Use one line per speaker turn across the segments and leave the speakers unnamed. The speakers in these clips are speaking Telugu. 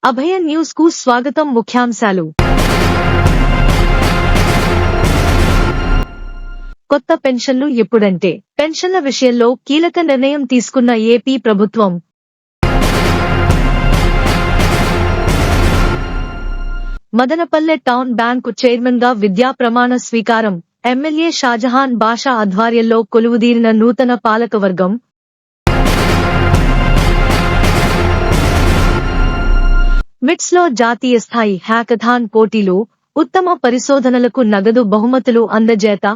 అభయ న్యూస్ కు స్వాగతం. ముఖ్యాంశాలు. కొత్త పెన్షన్లు ఎప్పుడంటే పెన్షన్ల విషయంలో కీలక నిర్ణయం తీసుకున్న ఏపీ ప్రభుత్వం. మదనపల్లె టౌన్ బ్యాంకు చైర్మన్ గా విద్యా ప్రమాణ స్వీకారం. ఎమ్మెల్యే షాజహాన్ బాషా ఆధ్వర్యంలో కొలువుదీరిన నూతన పాలకవర్గం. మిట్స్ లో జాతీయ స్థాయి హ్యాకథాన్ పోటీలు, ఉత్తమ పరిశోధనలకు నగదు బహుమతులు అందజేత.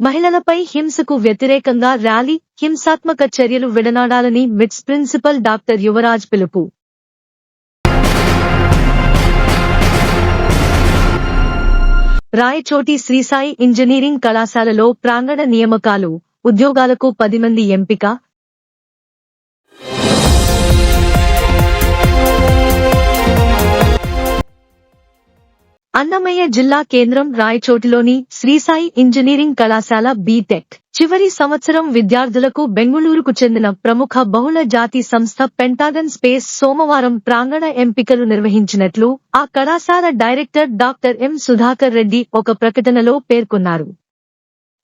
మహిళలపై హింసకు వ్యతిరేకంగా ర్యాలీ, హింసాత్మక చర్యలు విడనాడాలని మిట్స్ ప్రిన్సిపల్ డాక్టర్ యువరాజ్ పిలుపు. రాయచోటి శ్రీసాయి ఇంజనీరింగ్ కళాశాలలో ప్రాంగణ నియామకాలు, ఉద్యోగాలకు 10 మంది ఎంపిక. అన్నమయ్య జిల్లా కేంద్రం రాయచోటిలోని శ్రీసాయి ఇంజనీరింగ్ కళాశాల బీటెక్ చివరి సంవత్సరం విద్యార్థులకు బెంగుళూరుకు చెందిన ప్రముఖ బహుళ జాతి సంస్థ పెంటాగన్ స్పేస్ సోమవారం ప్రాంగణ ఎంపికలు నిర్వహించినట్లు ఆ కళాశాల director doctor M Sudhakar Reddy ఒక ప్రకటనలో పేర్కొన్నారు.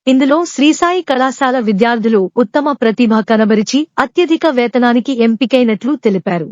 ఇందులో శ్రీసాయి కళాశాల విద్యార్థులు ఉత్తమ ప్రతిభ కనబరిచి అత్యధిక వేతనానికి ఎంపికైనట్లు తెలిపారు.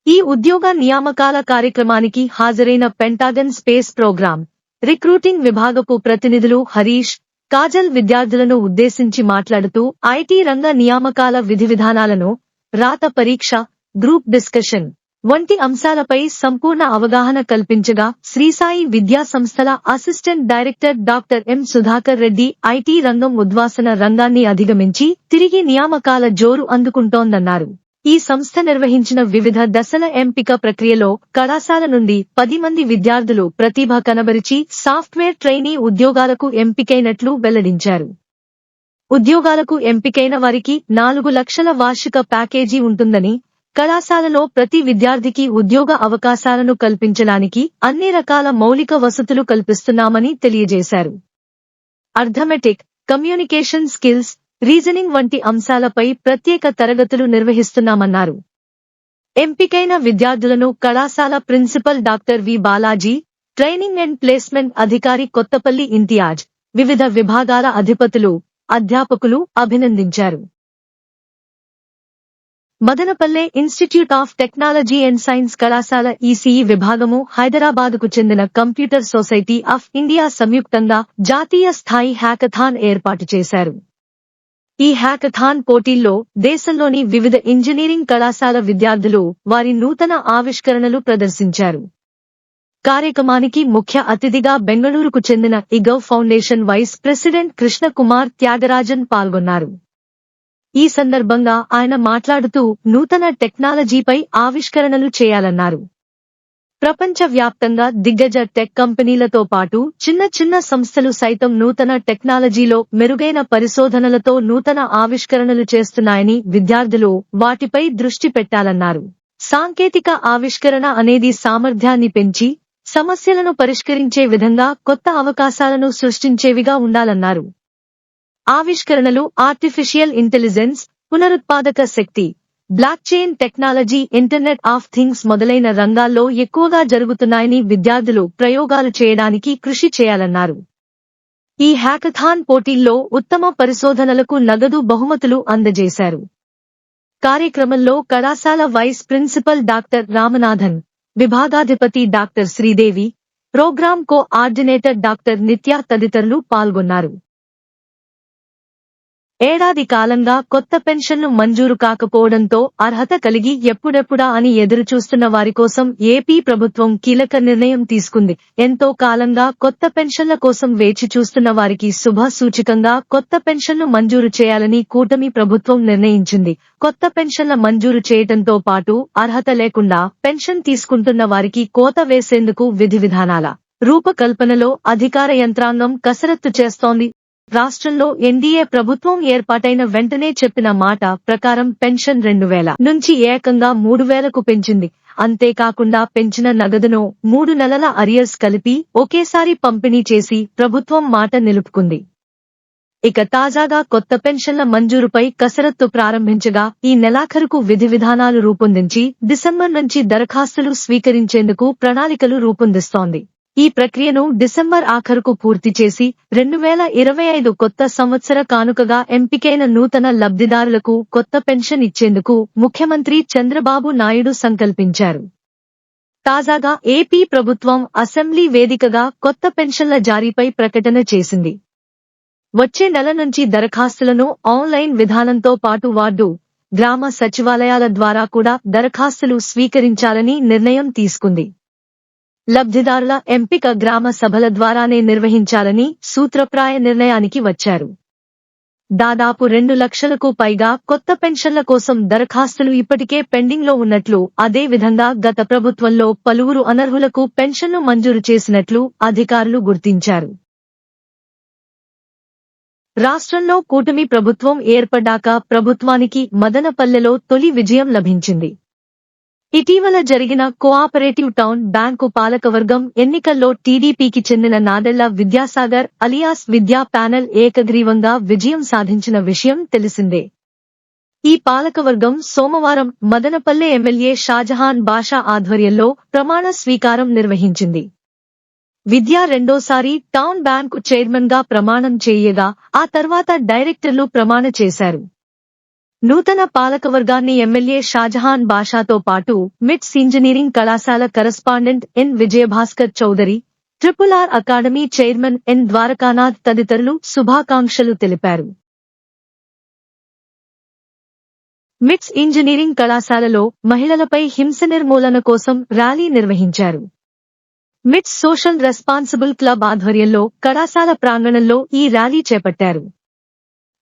ఈ ఉద్యోగ నియామకాల కార్యక్రమానికి హాజరైన పెంటాగన్ స్పేస్ ప్రోగ్రామ్ రిక్రూటింగ్ విభాగపు ప్రతినిధులు హరీష్, కాజల్ విద్యార్థులను ఉద్దేశించి మాట్లాడుతూ ఐటీ రంగ నియామకాల విధివిధానాలను, రాత పరీక్ష, గ్రూప్ డిస్కషన్ వంటి అంశాలపై సంపూర్ణ అవగాహన కల్పించగా శ్రీసాయి విద్యా సంస్థల assistant director doctor M Sudhakar Reddy IT రంగం ఉద్వాసన రంగాన్ని అధిగమించి తిరిగి నియామకాల జోరు అందుకుంటోందన్నారు. ఈ సంస్థ నిర్వహించిన వివిధ దశల ఎంపిక ప్రక్రియలో కళాశాల నుండి 10 మంది విద్యార్థులు ప్రతిభ కనబరిచి సాఫ్ట్వేర్ ట్రైనీ ఉద్యోగాలకు ఎంపికైనట్లు వెల్లడించారు. ఉద్యోగాలకు ఎంపికైన వారికి 4 లక్షల వార్షిక ప్యాకేజీ ఉంటుందని, కళాశాలలో ప్రతి విద్యార్థికి ఉద్యోగ అవకాశాలను కల్పించడానికి అన్ని రకాల మౌలిక వసతులు కల్పిస్తున్నామని తెలియజేశారు. అర్థమెటిక్, కమ్యూనికేషన్ స్కిల్స్, రీజనింగ్ వంటి అంశాలపై ప్రత్యేక తరగతులు నిర్వహిస్తున్నామన్నారు. ఎంపికైన విద్యార్థులను కళాశాల principal doctor V Balaji, training and placement అధికారి కొత్తపల్లి ఇంతియాజ్, వివిధ విభాగాల అధిపతులు, అధ్యాపకులు అభినందించారు. Madanapalle Institute of Technology and Science కళాశాల ఈసీఈ విభాగము, హైదరాబాదుకు చెందిన కంప్యూటర్ సొసైటీ ఆఫ్ ఇండియా సంయుక్తంగా జాతీయ స్థాయి హ్యాకథాన్ ఏర్పాటు చేశారు. ఈ హ్యాకథాన్ పోటీల్లో దేశంలోని వివిధ ఇంజనీరింగ్ కళాశాల విద్యార్థులు వారి నూతన ఆవిష్కరణలు ప్రదర్శించారు. కార్యక్రమానికి ముఖ్య అతిథిగా బెంగళూరుకు చెందిన ఇగవ్ foundation vice president Krishna Kumar Thyagarajan పాల్గొన్నారు. ఈ సందర్భంగా ఆయన మాట్లాడుతూ నూతన టెక్నాలజీపై ఆవిష్కరణలు చేయాలన్నారు. ప్రపంచ వ్యాప్తంగా దిగ్గజ టెక్ కంపెనీలతో పాటు చిన్న చిన్న సంస్థలు సైతం నూతన టెక్నాలజీలో మెరుగైన పరిశోధనలతో నూతన ఆవిష్కరణలు చేస్తున్నాయని, విద్యార్థులు వాటిపై దృష్టి పెట్టాలన్నారు. సాంకేతిక ఆవిష్కరణ అనేది సామర్థ్యాన్ని పెంచి సమస్యలను పరిష్కరించే విధంగా కొత్త అవకాశాలను సృష్టించేవిగా ఉండాలన్నారు. ఆవిష్కరణలు ఆర్టిఫిషియల్ ఇంటెలిజెన్స్, పునరుత్పాదక శక్తి, blockchain technology, internet of things మొదలైన రంగాల్లో ఎక్కువగా జరుగుతున్నాయని, విద్యార్థులు ప్రయోగాలు చేయడానికి కృషి చేయాలన్నారు. ఈ హ్యాకథాన్ పోటీల్లో ఉత్తమ పరిశోధనలకు నగదు బహుమతులు అందజేశారు. కార్యక్రమంలో కళాశాల వైస్ ప్రిన్సిపల్ డాక్టర్ రామనాథన్, విభాగాధిపతి doctor Sridevi, programme coordinator doctor Nitya తదితరులు పాల్గొన్నారు. ఏడాది కాలంగా కొత్త పెన్షన్లు మంజూరు కాకపోవడంతో అర్హత కలిగి ఎప్పుడెప్పుడా అని ఎదురుచూస్తున్న వారి కోసం ఏపీ ప్రభుత్వం కీలక నిర్ణయం తీసుకుంది. ఎంతో కాలంగా కొత్త పెన్షన్ల కోసం వేచి చూస్తున్న వారికి శుభ సూచకంగా కొత్త పెన్షన్లు మంజూరు చేయాలని కూటమి ప్రభుత్వం నిర్ణయించింది. కొత్త పెన్షన్ల మంజూరు చేయటంతో పాటు అర్హత లేకుండా పెన్షన్ తీసుకుంటున్న వారికి కోత వేసేందుకు విధి విధానాల రూపకల్పనలో అధికార యంత్రాంగం కసరత్తు చేస్తోంది. రాష్ట్రంలో ఎన్డీఏ ప్రభుత్వం ఏర్పాటైన వెంటనే చెప్పిన మాట ప్రకారం పెన్షన్ 2000 నుంచి ఏకంగా 3000కు పెంచింది. అంతేకాకుండా పెంచిన నగదును 3 నెలల అరియర్స్ కలిపి ఒకేసారి పంపిణీ చేసి ప్రభుత్వం మాట నిలుపుకుంది. ఇక తాజాగా కొత్త పెన్షన్ల మంజూరుపై కసరత్తు ప్రారంభించగా ఈ నెలాఖరుకు విధి విధానాలు రూపొందించి డిసెంబర్ నుంచి దరఖాస్తులు స్వీకరించేందుకు ప్రణాళికలు రూపొందిస్తోంది. ఈ ప్రక్రియను డిసెంబర్ ఆఖరుకు పూర్తి చేసి 2025 కొత్త సంవత్సర కానుకగా ఎంపికైన నూతన లబ్ధిదారులకు కొత్త పెన్షన్ ఇచ్చేందుకు ముఖ్యమంత్రి చంద్రబాబు నాయుడు సంకల్పించారు. తాజాగా ఏపీ ప్రభుత్వం అసెంబ్లీ వేదికగా కొత్త పెన్షన్ల జారీపై ప్రకటన చేసింది. వచ్చే నెల నుంచి దరఖాస్తులను ఆన్లైన్ విధానంతో పాటు వార్డు, గ్రామ సచివాలయాల ద్వారా కూడా దరఖాస్తులు స్వీకరించాలని నిర్ణయం తీసుకుంది. లబ్ధిదారుల ఎంపిక గ్రామ సభల ద్వారానే నిర్వహించాలని సూత్రప్రాయ నిర్ణయానికి వచ్చారు. దాదాపు 2 లక్షలకు పైగా కొత్త పెన్షన్ల కోసం దరఖాస్తులు ఇప్పటికే పెండింగ్లో ఉన్నట్లు, అదే విధంగా గత ప్రభుత్వంలో పలువురు అనర్హులకు పెన్షన్ను మంజూరు చేసినట్లు అధికారులు గుర్తించారు. రాష్ట్రంలో కూటమి ప్రభుత్వం ఏర్పడ్డాక ప్రభుత్వానికి మదనపల్లెలో తొలి విజయం లభించింది. ఇటీవల జరిగిన కోఆపరేటివ్ టౌన్ బ్యాంకు పాలకవర్గం ఎన్నికల్లో టీడీపీకి చెందిన నాదెళ్ల విద్యాసాగర్ అలియాస్ విద్యా ప్యానెల్ ఏకగ్రీవంగా విజయం సాధించిన విషయం తెలిసిందే. ఈ పాలకవర్గం సోమవారం మదనపల్లె ఎమ్మెల్యే షాజహాన్ బాషా ఆధ్వర్యంలో ప్రమాణ స్వీకారం నిర్వహించింది. విద్య రెండోసారి టౌన్ బ్యాంకు చైర్మన్ గా ప్రమాణం చేయగా ఆ తర్వాత డైరెక్టర్లు ప్రమాణ చేశారు. నూతన పాలకవర్గాన్ని ఎమ్మెల్యే షాజహాన్ బాషాతో పాటు మిట్స్ ఇంజనీరింగ్ కళాశాల correspondent N Vijayabhaskar Chowdary, RRR academy chairman N Dwarakanath తదితరులు శుభాకాంక్షలు తెలిపారు. మిట్స్ ఇంజనీరింగ్ కళాశాలలో మహిళలపై హింస నిర్మూలన కోసం ర్యాలీ నిర్వహించారు. మిట్స్ సోషల్ రెస్పాన్సిబుల్ క్లబ్ ఆధ్వర్యంలో కళాశాల ప్రాంగణంలో ఈ ర్యాలీ చేపట్టారు.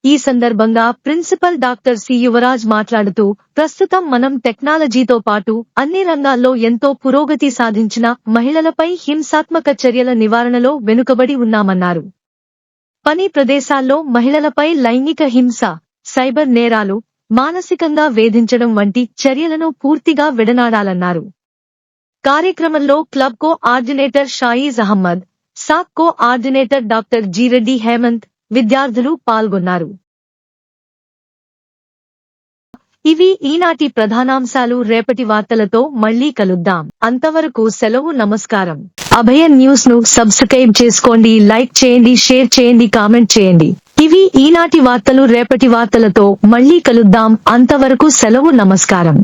ఈ సందర్భంగా ప్రిన్సిపల్ డాక్టర్ సి యువరాజ్ మాట్లాడుతూ, ప్రస్తుతం మనం టెక్నాలజీతో పాటు అన్ని రంగాల్లో ఎంతో పురోగతి సాధించిన మహిళలపై హింసాత్మక చర్యల నివారణలో వెనుకబడి ఉన్నామన్నారు. పని ప్రదేశాల్లో మహిళలపై లైంగిక హింస, సైబర్ నేరాలు, మానసికంగా వేధించడం వంటి చర్యలను పూర్తిగా విడనాడాలన్నారు. కార్యక్రమంలో క్లబ్ కో ఆర్డినేటర్ షాయీజ్ అహ్మద్, సాక్ కో ఆర్డినేటర్ డాక్టర్ జి రెడ్డి హేమంత్, విద్యార్థులు పాల్గొన్నారు. ఇవి ఈనాటి ప్రధానాంశాలు. రేపటి వార్తలతో మళ్లీ కలుద్దాం. అంతవరకు సెలవు. నమస్కారం. అభయ న్యూస్ ను సబ్స్క్రైబ్ చేసుకోండి, లైక్ చేయండి, షేర్ చేయండి, కామెంట్ చేయండి. ఇవి ఈనాటి వార్తలు. రేపటి వార్తలతో మళ్లీ కలుద్దాం. అంతవరకు సెలవు. నమస్కారం.